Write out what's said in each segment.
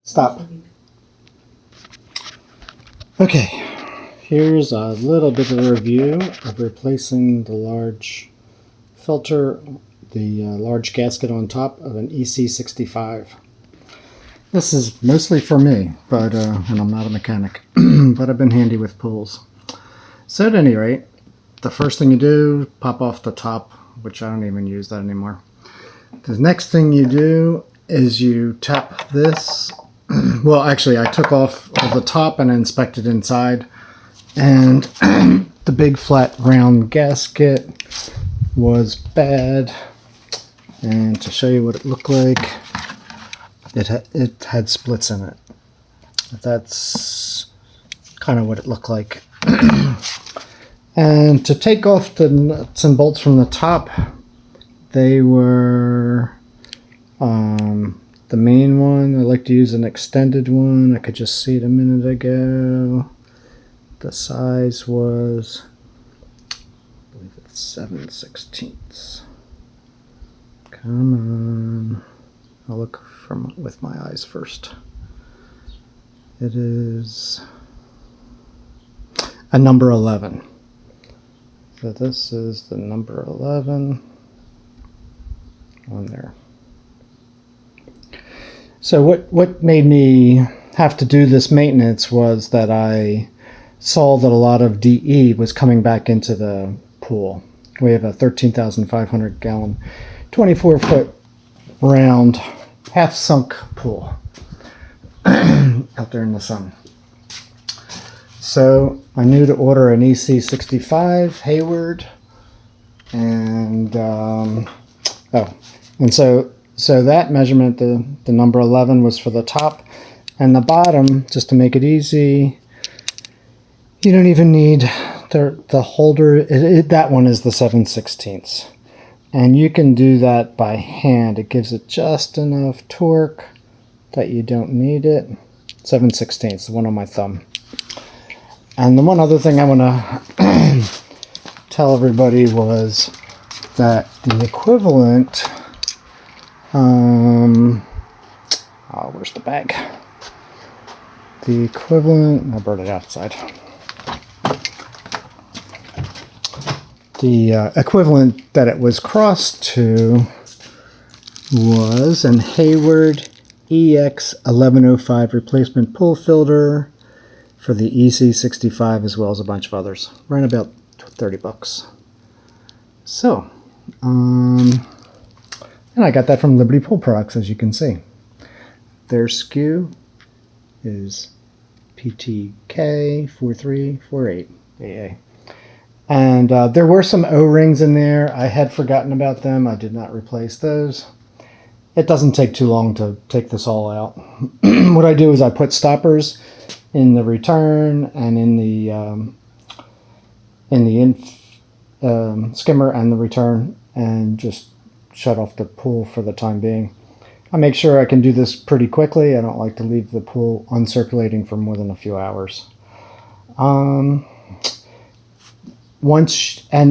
Stop. Okay, here's a little bit of a review of replacing the large filter, the large gasket on top of an ec65. This is mostly for me, but and I'm not a mechanic, but I've been handy with pools. So at any rate, the first thing you do, pop off the top, which I don't even use that anymore. The next thing you do is you tap this. Well, actually, I took off the top and inspected inside, and the big flat round gasket was bad. And to show you what it looked like, it had splits in it. That's kind of what it looked like. And to take off the nuts and bolts from the top, they were the main one. I like to use an extended one. I could just see it a minute ago. The size was, I believe it's 7/16. Come on. I'll look with my eyes first. It is a number 11. So this is the number 11 on there. So what made me have to do this maintenance was that I saw that a lot of DE was coming back into the pool. We have a 13,500 gallon, 24-foot round, half sunk pool out there in the sun. So I knew to order an ec65 hayward, and so that measurement, the number 11, was for the top, and the bottom, just to make it easy, you don't even need the holder. That one is the 7/16, and you can do that by hand. It gives it just enough torque that you don't need it. 7/16, the one on my thumb. And the one other thing I want to tell everybody was that the equivalent, where's the bag? The equivalent, I brought it outside. The equivalent that it was crossed to was an Hayward EX1105 replacement pool filter for the ec65, as well as a bunch of others. Ran about 30 bucks. So, and I got that from Liberty Pool Products, as you can see. Their SKU is PTK4348AA. And there were some O-rings in there. I had forgotten about them. I did not replace those. It doesn't take too long to take this all out. What I do is I put stoppers in the return and in the skimmer and the return, and just shut off the pool for the time being. I make sure I can do this pretty quickly. I don't like to leave the pool uncirculating for more than a few hours. And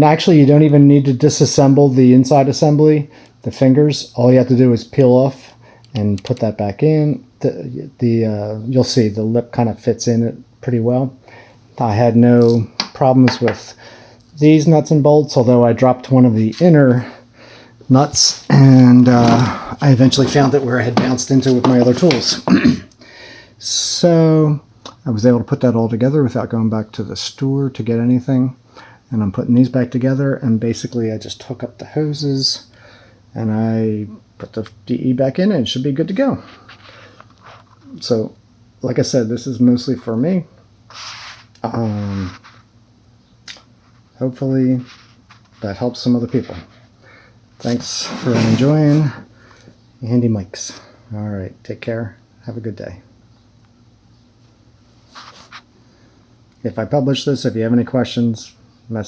actually you don't even need to disassemble the inside assembly, the fingers. All you have to do is peel off and put that back in. You'll see the lip kind of fits in it pretty well. I had no problems with these nuts and bolts, although I dropped one of the inner nuts, and I eventually found it where I had bounced into with my other tools. So I was able to put that all together without going back to the store to get anything. And I'm putting these back together, and basically I just hook up the hoses and I put the DE back in, and it should be good to go. So, like I said, this is mostly for me. Hopefully that helps some other people. Thanks for enjoying Handy Mics. All right, take care. Have a good day. If I publish this, if you have any questions, message